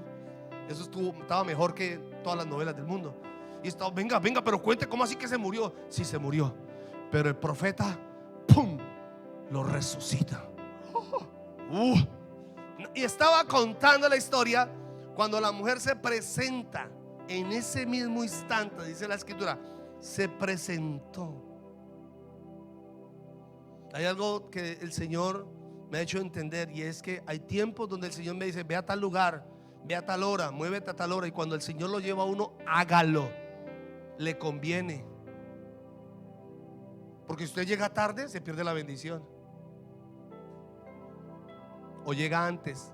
Eso estaba mejor que todas las novelas del mundo. Y estaba: venga, pero cuente, ¿cómo así que se murió? Sí, se murió, pero el profeta, ¡pum!, lo resucita. Y estaba contando la historia cuando la mujer se presenta. En ese mismo instante, dice la escritura, se presentó. Hay algo que el Señor me ha hecho entender, y es que hay tiempos donde el Señor me dice: ve a tal lugar, ve a tal hora, muévete a tal hora. Y cuando el Señor lo lleva a uno, hágalo. Le conviene. Porque si usted llega tarde, se pierde la bendición. O llega antes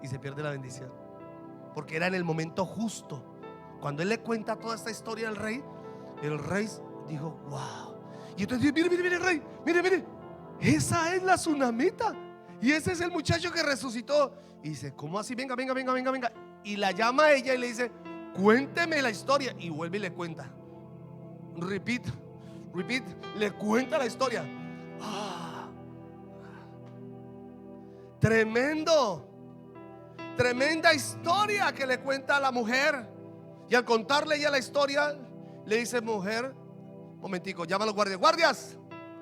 y se pierde la bendición. Porque era en el momento justo. Cuando él le cuenta toda esta historia al rey, el rey dijo: wow. Y entonces dice: mire rey, mire, esa es la sunamita, y ese es el muchacho que resucitó. Y dice: ¿cómo así? Venga. Y la llama a ella y le dice: cuénteme la historia. Y vuelve y le cuenta. Repeat, le cuenta la historia. Tremenda historia que le cuenta a la mujer. Y al contarle ella la historia, le dice: mujer, momentico, llama a los guardias,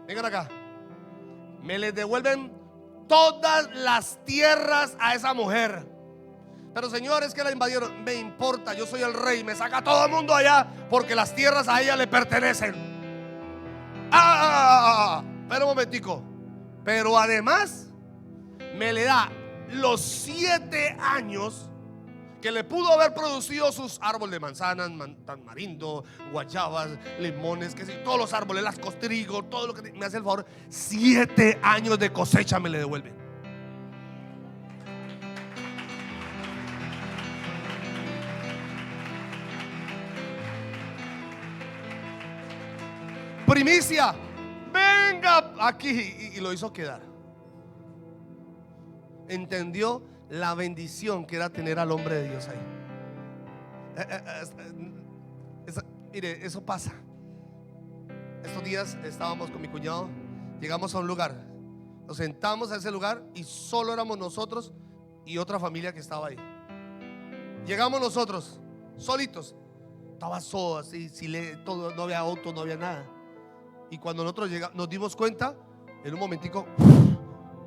vengan acá. Me les devuelven todas las tierras a esa mujer. Pero señores, que la invadieron, me importa, yo soy el rey, me saca todo el mundo allá, porque las tierras a ella le pertenecen. Pero un momentico. Pero además me le da los 7 años que le pudo haber producido sus árboles de manzanas, tamarindo, guayabas, limones, que sí, todos los árboles, las trigo, todo lo que me hace el favor. 7 años de cosecha me le devuelve. Primicia, venga aquí. Y lo hizo quedar. Entendió la bendición que era tener al hombre de Dios ahí. Mire, eso pasa. Estos días estábamos con mi cuñado, llegamos a un lugar, nos sentamos a ese lugar y solo éramos nosotros y otra familia que estaba ahí. Llegamos nosotros, solitos, estaba solo así, todo, no había auto, no había nada. Y cuando nosotros llegamos, nos dimos cuenta, en un momentico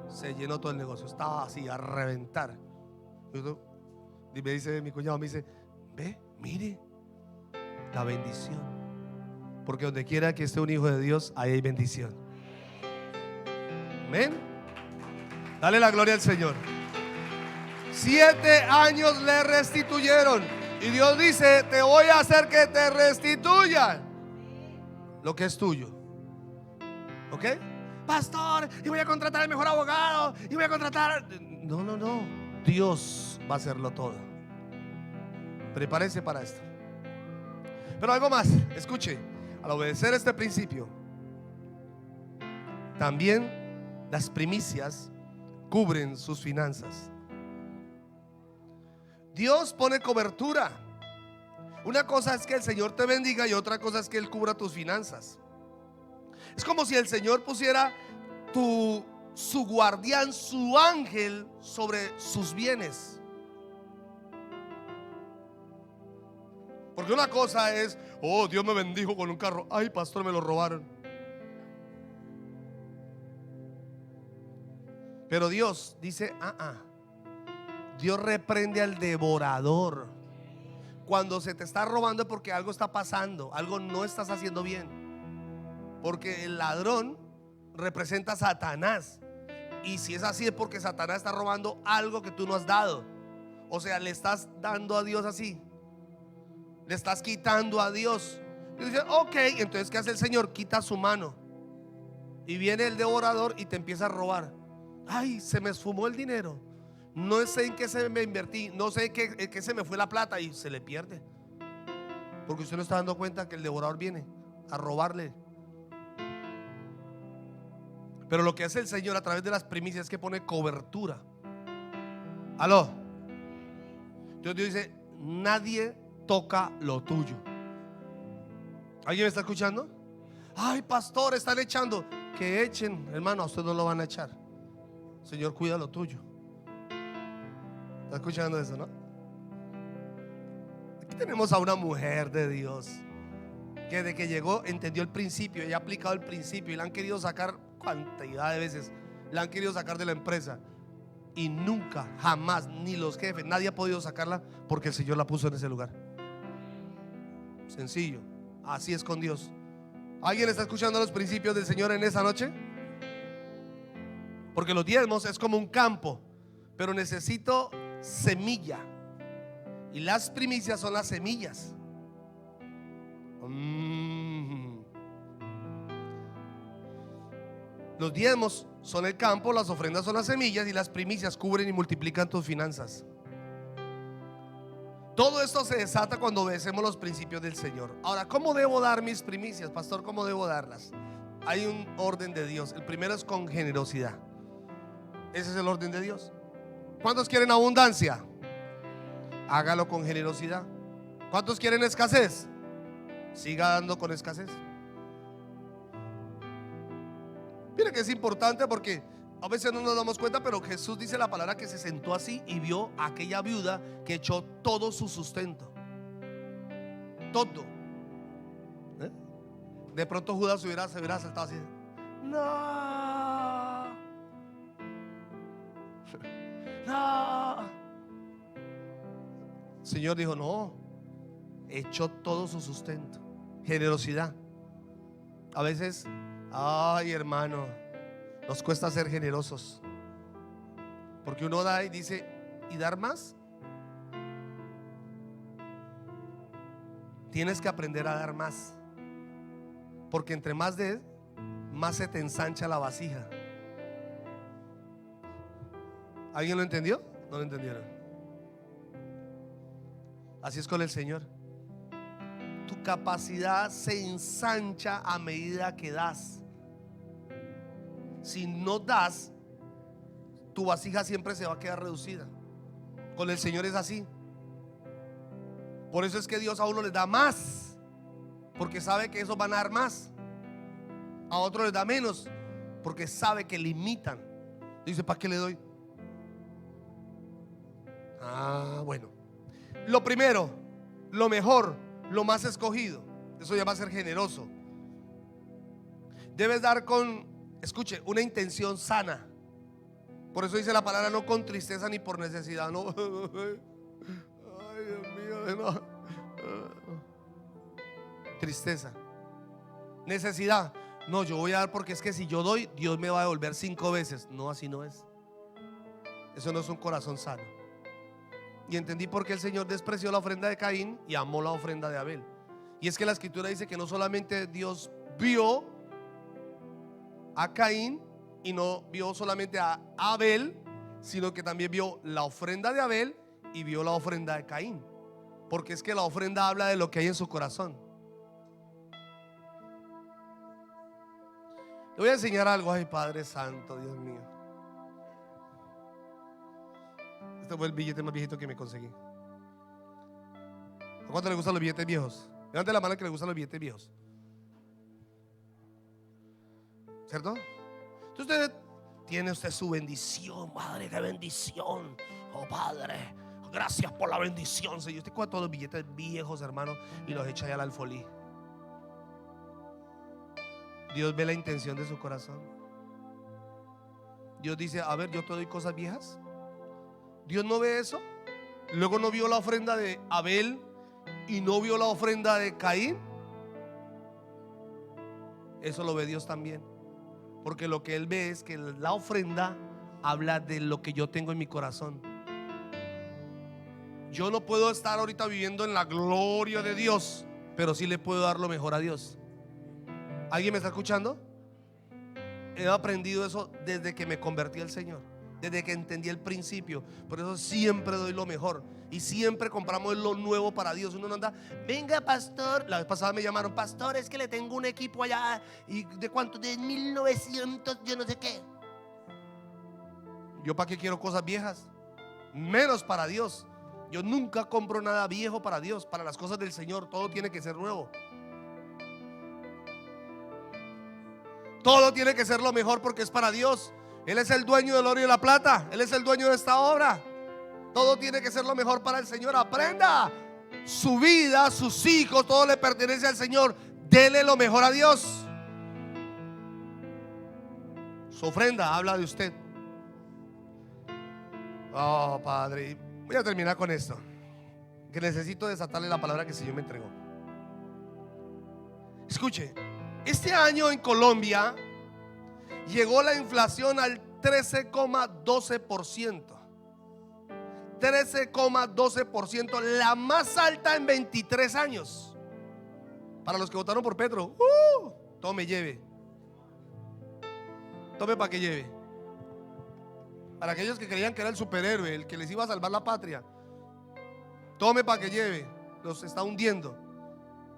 se llenó todo el negocio, estaba así a reventar. Y me dice mi cuñado, me dice: ve, mire la bendición, porque donde quiera que esté un hijo de Dios, ahí hay bendición. Amén. Dale la gloria al Señor. 7 años le restituyeron y Dios dice: te voy a hacer que te restituyan lo que es tuyo. ¿Ok? Pastor, y voy a contratar al mejor abogado, y voy a contratar. No, no, no. Dios va a hacerlo todo. Prepárese para esto. Pero algo más, escuche. Al obedecer este principio, también las primicias cubren sus finanzas. Dios pone cobertura. Una cosa es que el Señor te bendiga y otra cosa es que Él cubra tus finanzas. Es como si el Señor pusiera su guardián, su ángel sobre sus bienes. Porque una cosa es: oh, Dios me bendijo con un carro. Ay, pastor, me lo robaron. Pero Dios dice: Dios reprende al devorador. Cuando se te está robando es porque algo está pasando, algo no estás haciendo bien. Porque el ladrón representa a Satanás. Y si es así es porque Satanás está robando algo que tú no has dado. O sea, le estás dando a Dios así. Le estás quitando a Dios. Y dice: ok, entonces ¿qué hace el Señor? Quita su mano. Y viene el devorador y te empieza a robar. Ay, se me esfumó el dinero. No sé en qué se me invertí. No sé en qué se me fue la plata. Y se le pierde. Porque usted no está dando cuenta que el devorador viene a robarle. Pero lo que hace el Señor a través de las primicias es que pone cobertura. Aló. Dios dice: nadie toca lo tuyo. ¿Alguien me está escuchando? Ay, pastor, están echando. Que echen, hermano, a usted no lo van a echar. Señor, cuida lo tuyo. ¿Está escuchando eso, no? Aquí tenemos a una mujer de Dios que desde que llegó entendió el principio y ha aplicado el principio, y la han querido sacar cantidad de veces. La han querido sacar de la empresa y nunca, jamás, ni los jefes, nadie ha podido sacarla porque el Señor la puso en ese lugar. Sencillo. Así es con Dios. ¿Alguien está escuchando los principios del Señor en esa noche? Porque los diezmos es como un campo, pero necesito semilla, y las primicias son las semillas. Los diezmos son el campo, las ofrendas son las semillas, y las primicias cubren y multiplican tus finanzas. Todo esto se desata cuando obedecemos los principios del Señor. Ahora, ¿cómo debo dar mis primicias, pastor? ¿Cómo debo darlas? Hay un orden de Dios. El primero es con generosidad. Ese es el orden de Dios. ¿Cuántos quieren abundancia? Hágalo con generosidad. ¿Cuántos quieren escasez? Siga dando con escasez. Mira que es importante porque a veces no nos damos cuenta, pero Jesús dice la palabra que se sentó así y vio a aquella viuda que echó todo su sustento. Todo. De pronto Judas se hubiera saltado así. No. No. El Señor dijo: no. Echó todo su sustento. Generosidad. A veces, ay, hermano, nos cuesta ser generosos, porque uno da y dice: ¿y dar más? Tienes que aprender a dar más, porque entre más des, más se te ensancha la vasija. ¿Alguien lo entendió? No lo entendieron. Así es con el Señor. Tu capacidad se ensancha a medida que das. Si no das, tu vasija siempre se va a quedar reducida. Con el Señor es así. Por eso es que Dios a uno le da más, porque sabe que esos van a dar más. a otro les da menos, porque sabe que limitan. Dice, ¿para qué le doy? Bueno. Lo primero, lo mejor, lo más escogido. Eso ya va a ser generoso. Debes dar con, escuche, una intención sana. Por eso dice la palabra, no con tristeza ni por necesidad. No. Ay, Dios mío, no. Tristeza, necesidad. No, yo voy a dar porque es que si yo doy, Dios me va a devolver 5 veces. No, así no es. Eso no es un corazón sano. Y entendí por qué el Señor despreció la ofrenda de Caín y amó la ofrenda de Abel. Y es que la escritura dice que no solamente Dios vio a Caín y no vio solamente a Abel, sino que también vio la ofrenda de Abel y vio la ofrenda de Caín. Porque es que la ofrenda habla de lo que hay en su corazón. Le voy a enseñar algo. Ay, Padre Santo, Dios mío. Este fue el billete más viejito que me conseguí. ¿A cuánto le gustan los billetes viejos? Levante la mano que le gustan los billetes viejos. ¿Cierto? Entonces tiene usted su bendición. Padre, qué bendición. Oh, Padre, gracias por la bendición, Señor. Usted coge todos los billetes viejos, hermano, y los echa allá al alfolí. Dios ve la intención de su corazón. Dios dice, a ver, yo te doy cosas viejas. Dios no ve eso. Luego no vio la ofrenda de Abel y no vio la ofrenda de Caín. Eso lo ve Dios también. Porque lo que Él ve es que la ofrenda habla de lo que yo tengo en mi corazón. Yo no puedo estar ahorita viviendo en la gloria de Dios, pero sí le puedo dar lo mejor a Dios. ¿Alguien me está escuchando? He aprendido eso desde que me convertí al Señor, desde que entendí el principio. Por eso siempre doy lo mejor y siempre compramos lo nuevo para Dios. Uno no anda, venga pastor. La vez pasada me llamaron, pastor, es que le tengo un equipo allá. ¿Y de cuánto? De 1900, yo no sé qué. ¿Yo para qué quiero cosas viejas? Menos para Dios. Yo nunca compro nada viejo para Dios. Para las cosas del Señor todo tiene que ser nuevo. Todo tiene que ser lo mejor porque es para Dios. Él es el dueño del oro y de la plata. Él es el dueño de esta obra. Todo tiene que ser lo mejor para el Señor. Aprenda. Su vida, sus hijos, todo le pertenece al Señor. Dele lo mejor a Dios. Su ofrenda habla de usted. Oh, Padre. Voy a terminar con esto, que necesito desatarle la palabra que el Señor me entregó. Escuche. Este año en Colombia llegó la inflación al 13,12%. 13,12%, la más alta en 23 años. Para los que votaron por Petro, tome, lleve. Tome para que lleve. Para aquellos que creían que era el superhéroe, el que les iba a salvar la patria, tome para que lleve. Los está hundiendo.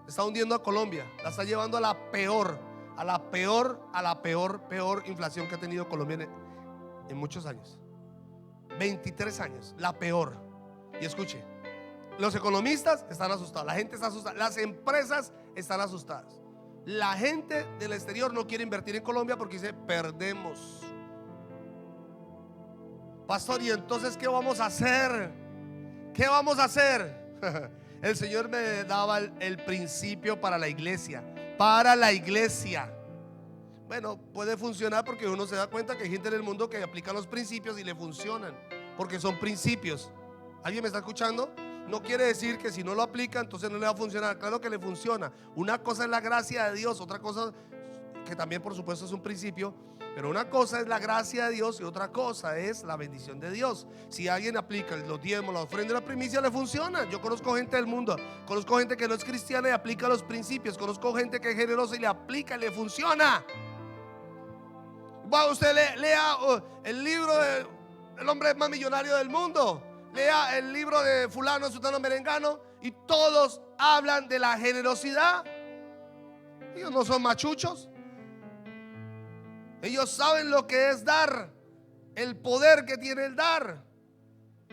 Está hundiendo a Colombia. La está llevando a la peor inflación que ha tenido Colombia en muchos años. 23 años, la peor. Y escuche, los economistas están asustados, la gente está asustada, las empresas están asustadas. La gente del exterior no quiere invertir en Colombia porque dice, perdemos. Pastor, ¿y entonces qué vamos a hacer? ¿Qué vamos a hacer? El Señor me daba el principio para la iglesia. Para la iglesia. Bueno, puede funcionar porque uno se da cuenta que hay gente en el mundo que aplica los principios y le funcionan, porque son principios. ¿Alguien me está escuchando? No quiere decir que si no lo aplica entonces no le va a funcionar. Claro que le funciona. Una cosa es la gracia de Dios, otra cosa que también por supuesto es un principio. Pero una cosa es la gracia de Dios y otra cosa es la bendición de Dios. Si alguien aplica los diezmos, la ofrenda y la primicia, le funciona. Yo conozco gente del mundo, conozco gente que no es cristiana y aplica los principios. Conozco gente que es generosa y le aplica y le funciona. Usted lea el libro del hombre más millonario del mundo. Lea el libro de fulano, sutano, merengano, y todos hablan de la generosidad. Ellos no son machuchos. Ellos saben lo que es dar, el poder que tiene el dar,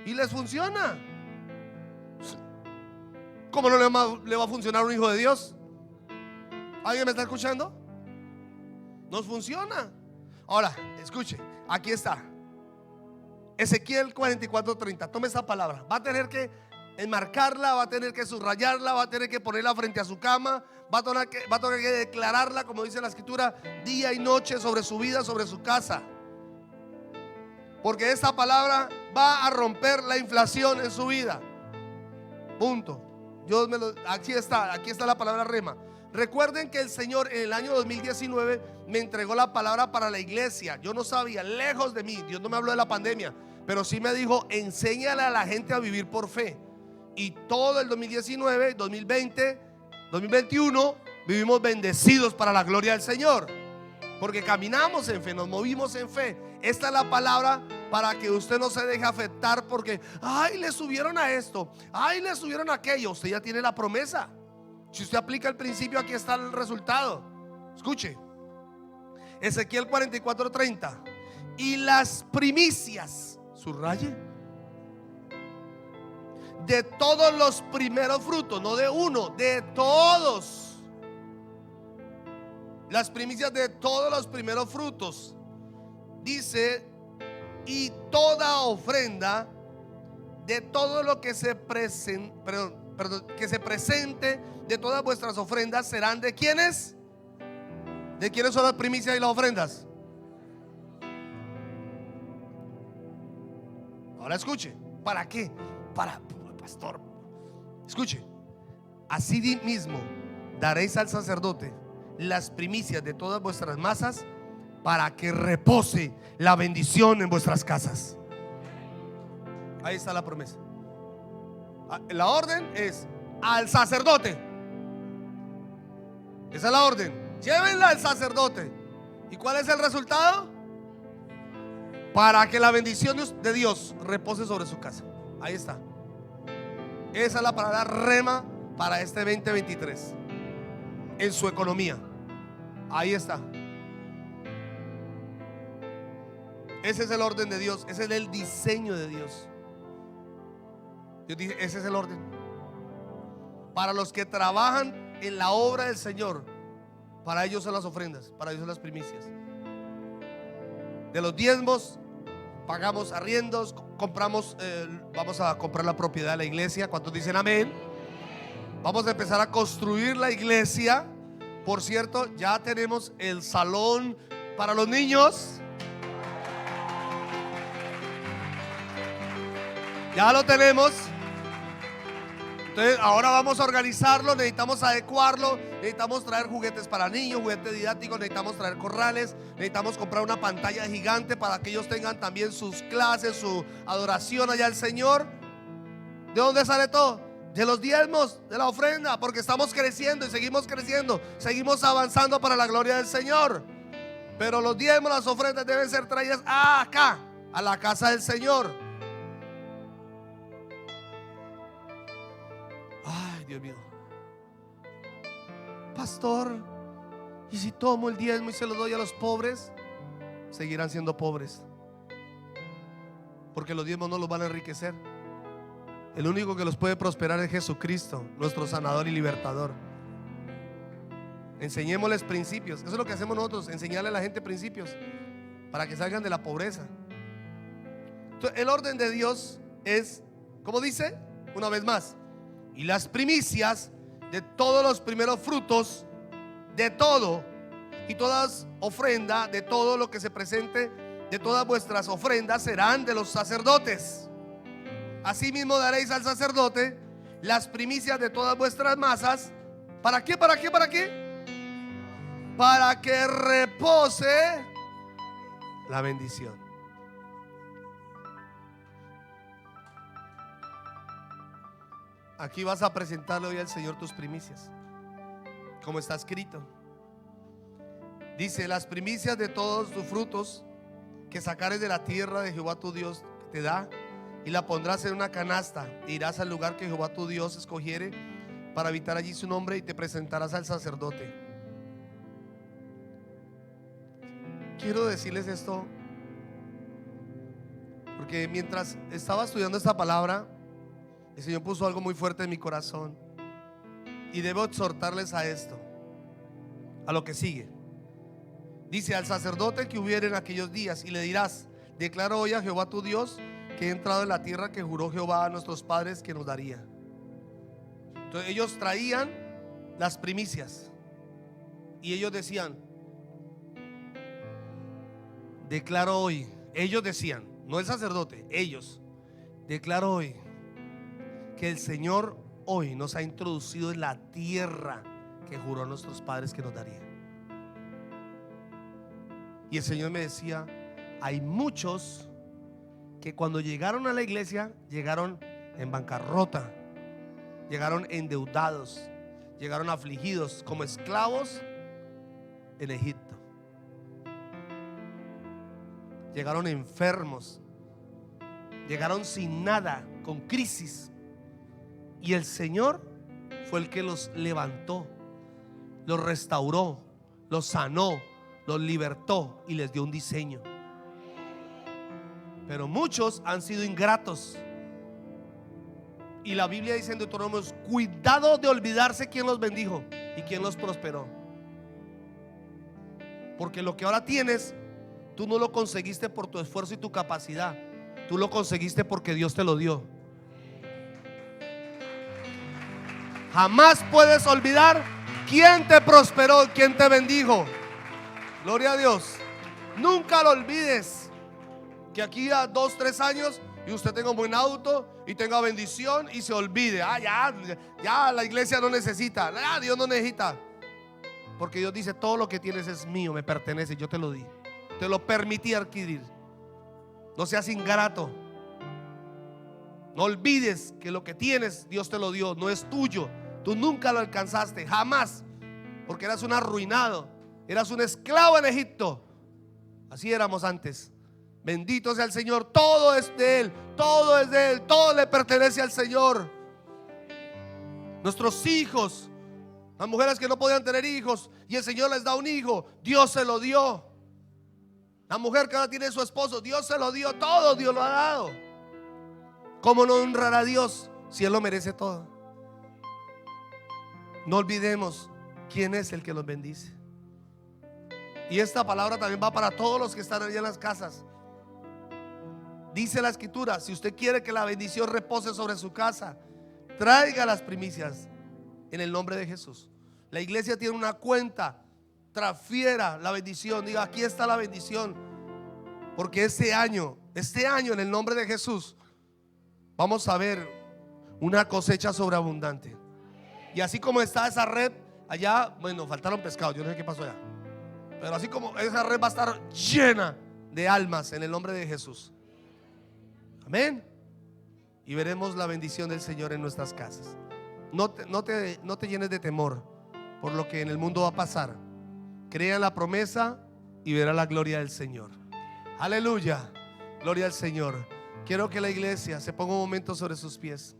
y les funciona. ¿Cómo no le va a funcionar a un hijo de Dios? ¿Alguien me está escuchando? Nos funciona. Ahora, escuche, aquí está. Ezequiel 44:30. Tome esa palabra. Va a tener que enmarcarla, va a tener que subrayarla, va a tener que ponerla frente a su cama, va a tener que declararla, como dice la escritura, día y noche sobre su vida, sobre su casa. Porque esta palabra va a romper la inflación en su vida. Punto. Aquí está la palabra rema. Recuerden que el Señor en el año 2019 me entregó la palabra para la iglesia. Yo no sabía, lejos de mí, Dios no me habló de la pandemia, pero sí me dijo, enséñale a la gente a vivir por fe. Y todo el 2019, 2020, 2021 vivimos bendecidos para la gloria del Señor, porque caminamos en fe, nos movimos en fe. Esta es la palabra para que usted no se deje afectar porque, ay, le subieron a esto, ay, le subieron a aquello. Usted ya tiene la promesa. Si usted aplica el principio, aquí está el resultado. Escuche, Ezequiel 44:30. Y las primicias, subraye, de todos los primeros frutos, no de uno, de todos. Las primicias de todos los primeros frutos. Dice, y toda ofrenda de todo lo que se presente, que se presente de todas vuestras ofrendas serán de ¿quiénes? ¿De quiénes son las primicias y las ofrendas? Ahora escuche, ¿para qué? Para, pastor, escuche, así mismo daréis al sacerdote las primicias de todas vuestras masas para que repose la bendición en vuestras casas. Ahí está la promesa. La orden es al sacerdote. Esa es la orden. Llévenla al sacerdote. ¿Y cuál es el resultado? Para que la bendición de Dios repose sobre su casa. Ahí está. Esa es la palabra rema para este 2023 en su economía. Ahí está. Ese es el orden de Dios. Ese es el diseño de Dios. Dios dice, ese es el orden. Para los que trabajan en la obra del Señor, para ellos son las ofrendas, para ellos son las primicias. De los diezmos pagamos arriendos, compramos, vamos a comprar la propiedad de la iglesia. ¿Cuántos dicen amén? Vamos a empezar a construir la iglesia. Por cierto, ya tenemos el salón para los niños. Ya lo tenemos. Entonces ahora vamos a organizarlo, necesitamos adecuarlo, necesitamos traer juguetes para niños, juguetes didácticos, necesitamos traer corrales, necesitamos comprar una pantalla gigante para que ellos tengan también sus clases, su adoración allá al Señor. ¿De dónde sale todo? De los diezmos, de la ofrenda, porque estamos creciendo y seguimos creciendo, seguimos avanzando para la gloria del Señor. Pero los diezmos, las ofrendas deben ser traídas acá, a la casa del Señor. Ay, Dios mío. Pastor, ¿y si tomo el diezmo y se lo doy a los pobres? Seguirán siendo pobres, porque los diezmos no los van a enriquecer. El único que los puede prosperar es Jesucristo, nuestro sanador y libertador. Enseñémosles principios. Eso es lo que hacemos nosotros, enseñarle a la gente principios para que salgan de la pobreza. Entonces, el orden de Dios es, ¿cómo dice? Una vez más, y las primicias de todos los primeros frutos, de todo, y todas ofrenda de todo lo que se presente, de todas vuestras ofrendas serán de los sacerdotes. Asimismo daréis al sacerdote las primicias de todas vuestras masas. ¿Para qué? ¿Para qué? ¿Para qué? Para que repose la bendición. Aquí vas a presentarle hoy al Señor tus primicias, como está escrito. Dice: las primicias de todos tus frutos que sacares de la tierra de Jehová tu Dios te da, y la pondrás en una canasta, e irás al lugar que Jehová tu Dios escogiere para habitar allí su nombre, y te presentarás al sacerdote. Quiero decirles esto porque mientras estaba estudiando esta palabra, el Señor puso algo muy fuerte en mi corazón, y debo exhortarles a esto, a lo que sigue. Dice: al sacerdote que hubiere en aquellos días, y le dirás: declara hoy a Jehová tu Dios que he entrado en la tierra que juró Jehová a nuestros padres que nos daría. Entonces ellos traían las primicias y ellos decían: declaro hoy. Ellos decían, no el sacerdote, ellos: declaro hoy que el Señor hoy nos ha introducido en la tierra que juró a nuestros padres que nos daría. Y el Señor me decía: hay muchos que cuando llegaron a la iglesia llegaron en bancarrota, llegaron endeudados, llegaron afligidos como esclavos en Egipto, llegaron enfermos, llegaron sin nada, con crisis. Y el Señor fue el que los levantó, los restauró, los sanó, los libertó y les dio un diseño. Pero muchos han sido ingratos. Y la Biblia dice en Deuteronomio: cuidado de olvidarse quién los bendijo y quién los prosperó. Porque lo que ahora tienes, tú no lo conseguiste por tu esfuerzo y tu capacidad. Tú lo conseguiste porque Dios te lo dio. Jamás puedes olvidar quién te prosperó, quién te bendijo. Gloria a Dios. Nunca lo olvides. Que aquí a 2, 3 años y usted tenga un buen auto y tenga bendición y se olvide: ya la iglesia no necesita, Dios no necesita. Porque Dios dice: todo lo que tienes es mío, me pertenece, yo te lo di, te lo permití adquirir. No seas ingrato. No olvides que lo que tienes Dios te lo dio, no es tuyo. Tú nunca lo alcanzaste, jamás, porque eras un arruinado, eras un esclavo en Egipto. Así éramos antes. Bendito sea el Señor. Todo es de Él, todo es de Él, todo le pertenece al Señor. Nuestros hijos, las mujeres que no podían tener hijos y el Señor les da un hijo, Dios se lo dio. La mujer que ahora tiene su esposo, Dios se lo dio. Todo Dios lo ha dado. ¿Cómo no honrar a Dios si Él lo merece todo? No olvidemos quién es el que los bendice. Y esta palabra también va para todos los que están allá en las casas. Dice la Escritura: si usted quiere que la bendición repose sobre su casa, traiga las primicias en el nombre de Jesús. La iglesia tiene una cuenta: transfiera la bendición. Diga: aquí está la bendición. Porque este año en el nombre de Jesús vamos a ver una cosecha sobreabundante. Y así como está esa red allá, bueno, faltaron pescados, yo no sé qué pasó allá, pero así como esa red va a estar llena de almas en el nombre de Jesús. Amén. Y veremos la bendición del Señor en nuestras casas. No te llenes de temor por lo que en el mundo va a pasar. Crea en la promesa y verá la gloria del Señor. Aleluya, gloria al Señor. Quiero que la iglesia se ponga un momento sobre sus pies.